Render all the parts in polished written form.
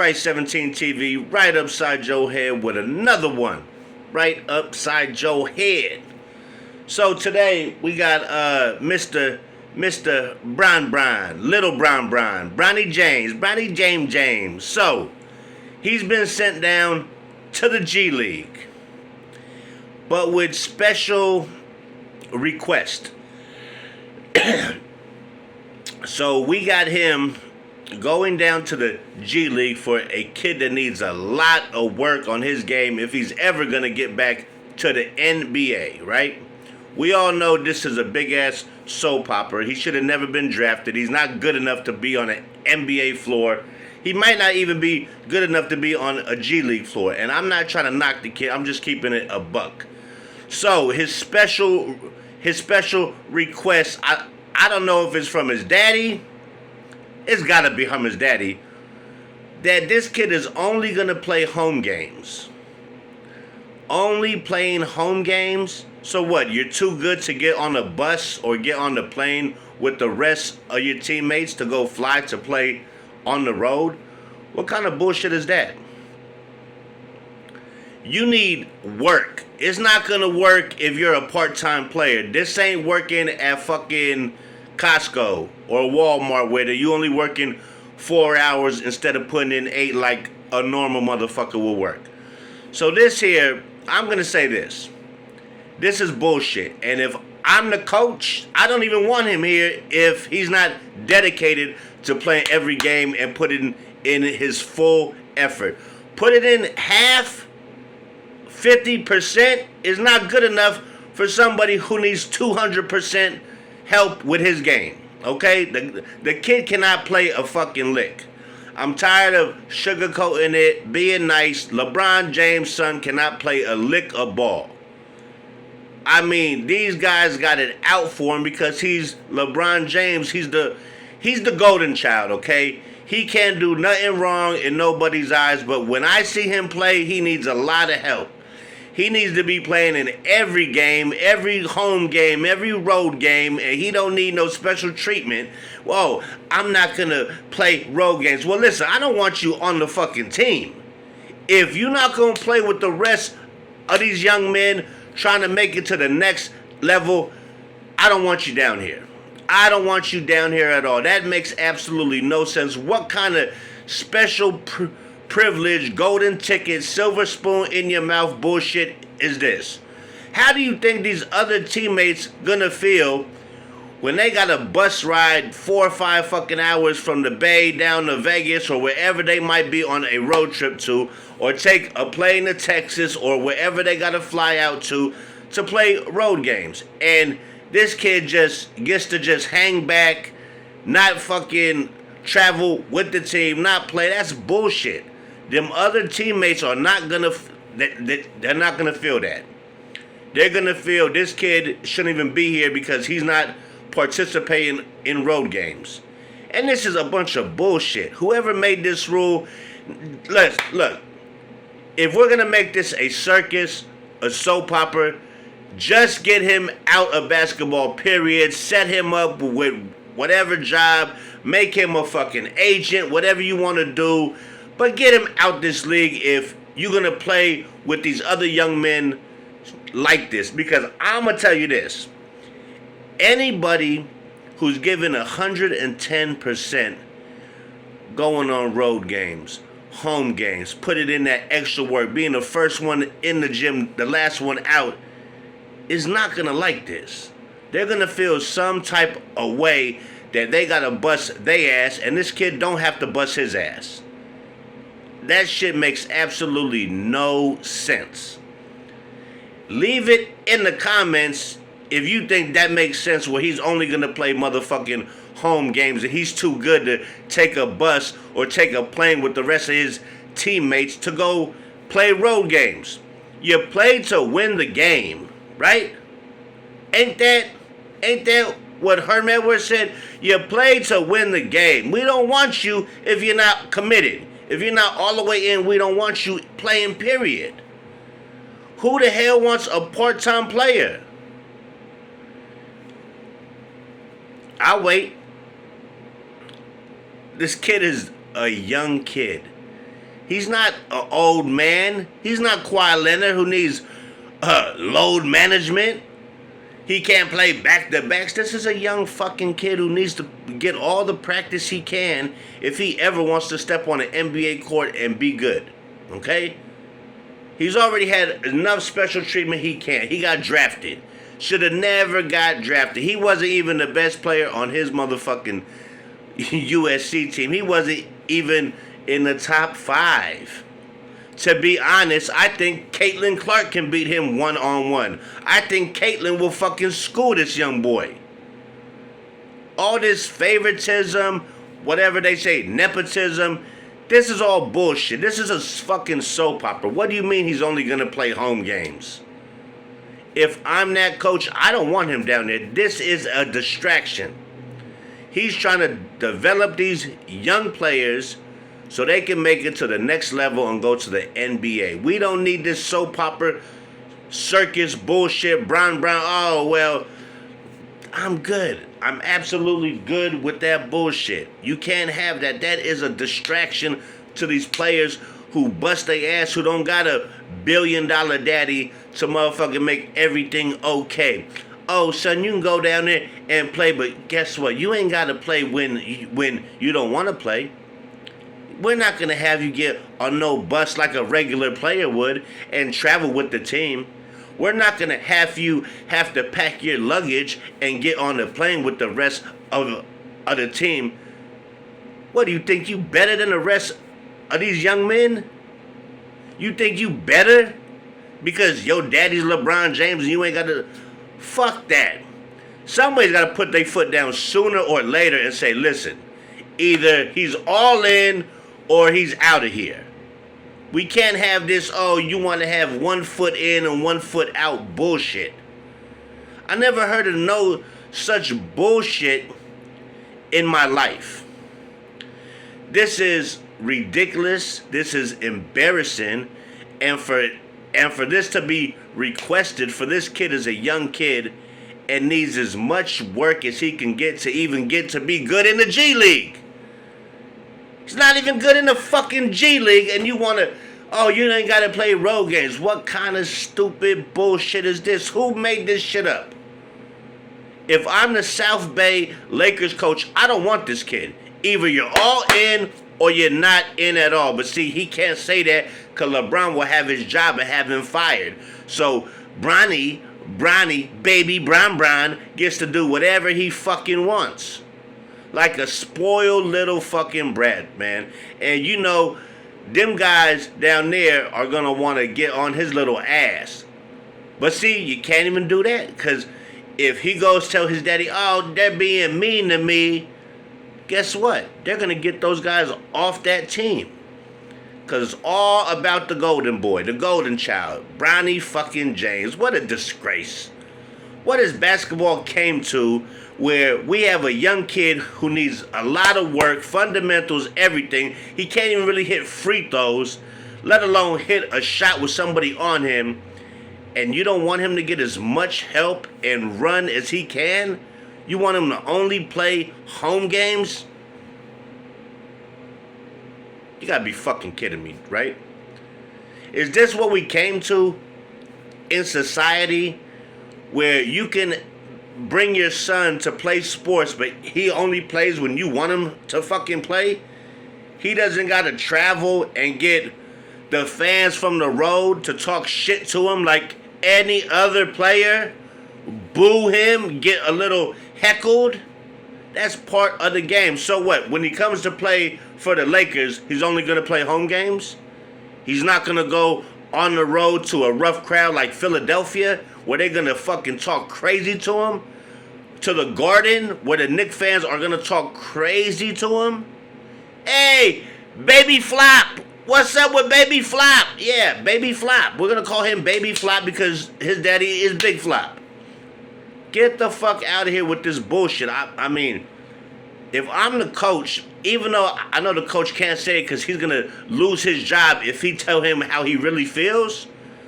Christ 17 TV, right upside your head with another one. Right upside your head. So today we got Mr. Little Brown, Bronny James. So he's been sent down to the G League, but with special request. So we got him going down to the G League for a kid that needs a lot of work on his game if he's ever going to get back to the NBA, right? We all know this is a big-ass soap opera. He should have never been drafted. He's not good enough to be on an NBA floor. He might not even be good enough to be on a G League floor. And I'm not trying to knock the kid. I'm just keeping it a buck. So his special request, I don't know if it's from his daddy. It's got to be from his daddy. That this kid is only going to play home games. Only playing home games? So what, you're too good to get on a bus or get on the plane with the rest of your teammates to go fly to play on the road? What kind of bullshit is that? You need work. It's not going to work if you're a part-time player. This ain't working at fucking Costco or Walmart where you only working 4 hours instead of putting in 8 like a normal motherfucker will work. So this here, I'm going to say this. This is bullshit. And if I'm the coach, I don't even want him here if he's not dedicated to playing every game and putting in his full effort. Put it in half, 50% is not good enough for somebody who needs 200% help with his game. Okay? The kid cannot play a fucking lick. I'm tired of sugarcoating it, being nice. LeBron James' son cannot play a lick of ball. I mean, these guys got it out for him because he's LeBron James. He's the golden child, okay? He can't do nothing wrong in nobody's eyes, but when I see him play, he needs a lot of help. He needs to be playing in every game, every home game, every road game, and he don't need no special treatment. Whoa, I'm not going to play road games. Well, listen, I don't want you on the fucking team. If you're not going to play with the rest of these young men trying to make it to the next level, I don't want you down here. I don't want you down here at all. That makes absolutely no sense. What kind of special privilege, golden ticket, silver spoon in your mouth bullshit is this? How do you think these other teammates gonna feel when they got a bus ride 4 or 5 fucking hours from the Bay down to Vegas or wherever they might be on a road trip to, or take a plane to Texas or wherever they gotta fly out to play road games? And this kid just gets to just hang back, not fucking travel with the team, not play. That's bullshit. Them other teammates are not gonna, they're not gonna feel that. They're gonna feel this kid shouldn't even be here because he's not participating in road games. And this is a bunch of bullshit. Whoever made this rule, look, if we're gonna make this a circus, a soap opera, just get him out of basketball, period. Set him up with whatever job, make him a fucking agent, whatever you want to do, but get him out this league if you're gonna play with these other young men like this. Because I'm gonna tell you this. Anybody who's given 110% going on road games, home games, put it in that extra work, being the first one in the gym, the last one out, is not gonna like this. They're gonna feel some type of way that they gotta bust their ass, and this kid don't have to bust his ass. That shit makes absolutely no sense. Leave it in the comments if you think that makes sense, where he's only going to play motherfucking home games and he's too good to take a bus or take a plane with the rest of his teammates to go play road games. You play to win the game, right? Ain't that what Herm Edwards said? You play to win the game. We don't want you if you're not committed. If you're not all the way in, we don't want you playing, period. Who the hell wants a part-time player? I'll wait. This kid is a young kid. He's not an old man. He's not Kawhi Leonard who needs load management. He can't play back-to-backs. This is a young fucking kid who needs to get all the practice he can if he ever wants to step on an NBA court and be good. Okay? He's already had enough special treatment he can. He got drafted. Should have never got drafted. He wasn't even the best player on his motherfucking USC team. He wasn't even in the top 5. To be honest, I think Caitlin Clark can beat him one-on-one. I think Caitlin will fucking school this young boy. All this favoritism, whatever they say, nepotism, this is all bullshit. This is a fucking soap opera. What do you mean he's only going to play home games? If I'm that coach, I don't want him down there. This is a distraction. He's trying to develop these young players so they can make it to the next level and go to the NBA. We don't need this soap opera, circus bullshit, brown. Oh, well, I'm good. I'm absolutely good with that bullshit. You can't have that. That is a distraction to these players who bust their ass, who don't got a $1 billion daddy to motherfucking make everything okay. Oh, son, you can go down there and play, but guess what? You ain't got to play when you don't want to play. We're not going to have you get on no bus like a regular player would and travel with the team. We're not going to have you have to pack your luggage and get on the plane with the rest of the team. What, do you think you better than the rest of these young men? You think you better because your daddy's LeBron James and you ain't got to... Fuck that. Somebody's got to put their foot down sooner or later and say, listen, either he's all in or he's out of here. We can't have this, oh, you want to have 1 foot in and 1 foot out bullshit. I never heard of no such bullshit in my life. This is ridiculous. This is embarrassing. And for this to be requested, for this kid is a young kid and needs as much work as he can get to even get to be good in the G League. He's not even good in the fucking G League, and you want to, oh, you ain't got to play road games. What kind of stupid bullshit is this? Who made this shit up? If I'm the South Bay Lakers coach, I don't want this kid. Either you're all in or you're not in at all. But see, he can't say that because LeBron will have his job and have him fired. So Bronny Baby Brown gets to do whatever he fucking wants. Like a spoiled little fucking brat, man. And you know, them guys down there are going to want to get on his little ass. But see, you can't even do that. Because if he goes tell his daddy, oh, they're being mean to me, guess what? They're going to get those guys off that team. Because it's all about the golden boy, the golden child, Bronny fucking James. What a disgrace. What has basketball came to where we have a young kid who needs a lot of work, fundamentals, everything. He can't even really hit free throws, let alone hit a shot with somebody on him. And you don't want him to get as much help and run as he can? You want him to only play home games? You gotta be fucking kidding me, right? Is this what we came to in society, where you can bring your son to play sports, but he only plays when you want him to fucking play? He doesn't gotta travel and get the fans from the road to talk shit to him like any other player, boo him, get a little heckled. That's part of the game. So what? When he comes to play for the Lakers, he's only going to play home games? He's not going to go on the road to a rough crowd like Philadelphia where they're going to fucking talk crazy to him? To the Garden where the Knicks fans are going to talk crazy to him? Hey, Baby Flop. What's up with Baby Flop? Yeah, Baby Flop. We're going to call him Baby Flop because his daddy is Big Flop. Get the fuck out of here with this bullshit. I mean, if I'm the coach, even though I know the coach can't say it because he's going to lose his job if he tell him how he really feels.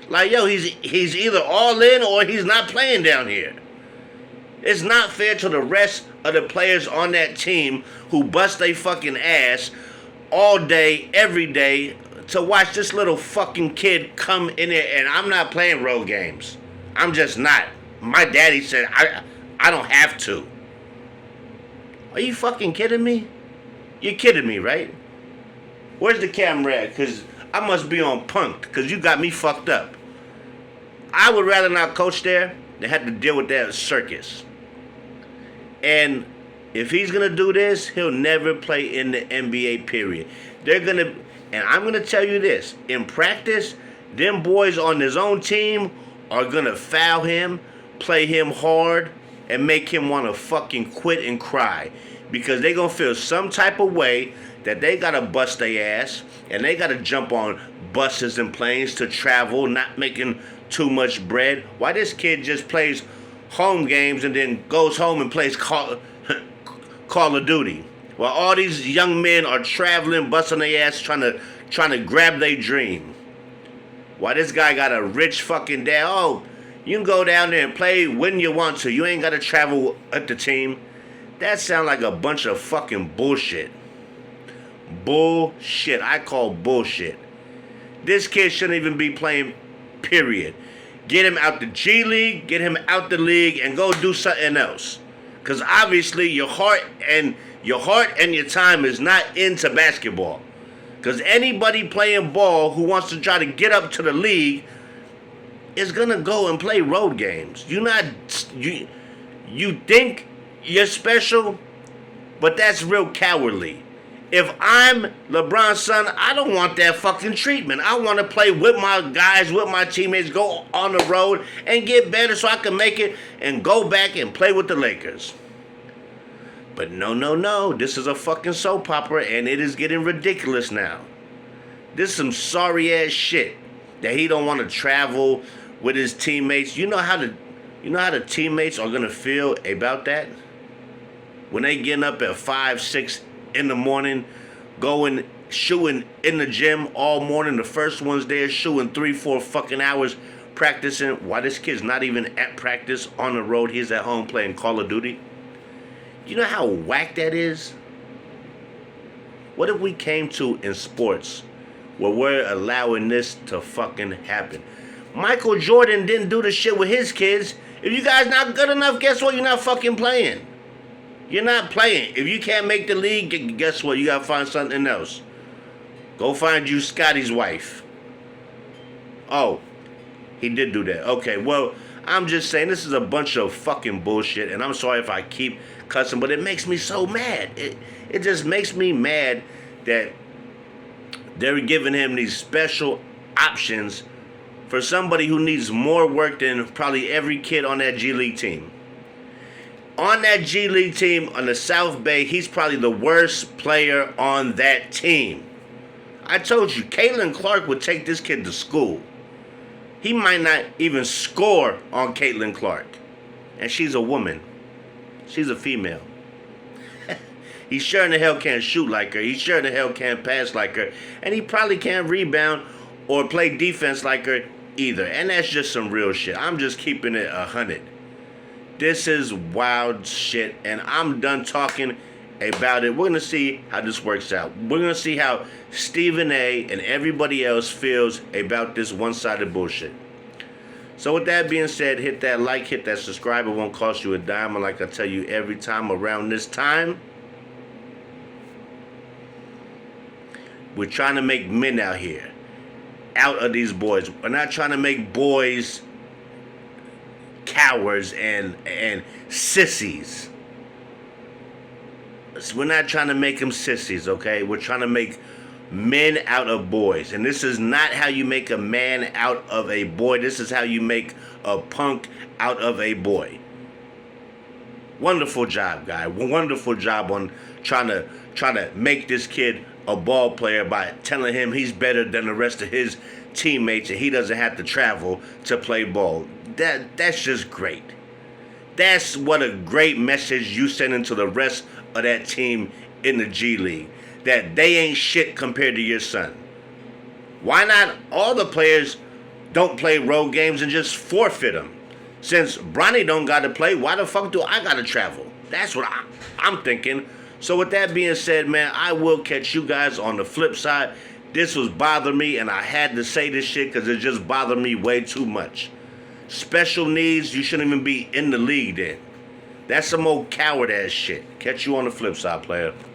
Like, yo, he's either all in or he's not playing down here. It's not fair to the rest of the players on that team who bust their fucking ass all day, every day, to watch this little fucking kid come in there, and I'm not playing road games. I'm just not. My daddy said I don't have to. Are you fucking kidding me? You're kidding me, right? Where's the camera at? Because I must be on punk, because you got me fucked up. I would rather not coach there than have to deal with that circus. And if he's going to do this, he'll never play in the NBA, period. They're going to, and I'm going to tell you this, in practice, them boys on his own team are going to foul him, play him hard, and make him want to fucking quit and cry. Because they going to feel some type of way that they got to bust their ass, and they got to jump on buses and planes to travel, not making too much bread. Why this kid just plays home games and then goes home and plays Call of Duty, while all these young men are traveling, busting their ass, trying to grab their dream. Why this guy got a rich fucking dad? Oh, you can go down there and play when you want to. You ain't got to travel with the team. That sounds like a bunch of fucking bullshit. Bullshit. I call bullshit. This kid shouldn't even be playing, period. Get him out the G League, get him out the league, and go do something else. Because obviously your heart and your time is not into basketball. Because anybody playing ball who wants to try to get up to the league is going to go and play road games. You think you're special, but that's real cowardly. If I'm LeBron's son, I don't want that fucking treatment. I want to play with my guys, with my teammates, go on the road and get better so I can make it and go back and play with the Lakers. But no. This is a fucking soap opera, and it is getting ridiculous now. This is some sorry ass shit that he don't want to travel with his teammates. You know how the teammates are gonna feel about that? When they getting up at 5, 6 in the morning, going shooting in the gym all morning. The first one's there shooting 3, 4 fucking hours practicing. Why this kid's not even at practice on the road? He's at home playing Call of Duty. You know how whack that is? What if we came to in sports where we're allowing this to fucking happen? Michael Jordan didn't do the shit with his kids. If you guys not good enough, guess what? You're not fucking playing. You're not playing. If you can't make the league, guess what? You gotta find something else. Go find you Scotty's wife. Oh, he did do that. Okay, well, I'm just saying this is a bunch of fucking bullshit, and I'm sorry if I keep cussing, but it makes me so mad. It just makes me mad that they're giving him these special options for somebody who needs more work than probably every kid on that G League team. On that G League team on the South Bay, he's probably the worst player on that team. I told you, Caitlin Clark would take this kid to school. He might not even score on Caitlin Clark. And she's a woman. She's a female. He sure in the hell can't shoot like her. He sure in the hell can't pass like her. And he probably can't rebound or play defense like her either. And that's just some real shit. I'm just keeping it 100. This is wild shit, and I'm done talking about it. We're going to see how this works out. We're going to see how Stephen A. and everybody else feels about this one-sided bullshit. So with that being said, hit that like, hit that subscribe. It won't cost you a dime. And like I tell you every time around this time, we're trying to make men out here, out of these boys. We're not trying to make boys cowards and sissies. We're not trying to make them sissies, okay? We're trying to make men out of boys. And this is not how you make a man out of a boy. This is how you make a punk out of a boy. Wonderful job, guy. Wonderful job on trying to make this kid a ball player by telling him he's better than the rest of his teammates and he doesn't have to travel to play ball. That's just great. That's what a great message you sending to the rest of that team in the G League. That they ain't shit compared to your son. Why not all the players don't play road games and just forfeit them? Since Bronny don't got to play, why the fuck do I got to travel? That's what I'm thinking. So with that being said, man, I will catch you guys on the flip side. This was bothering me, and I had to say this shit because it just bothered me way too much. Special needs, you shouldn't even be in the league then. That's some old coward ass shit. Catch you on the flip side, player.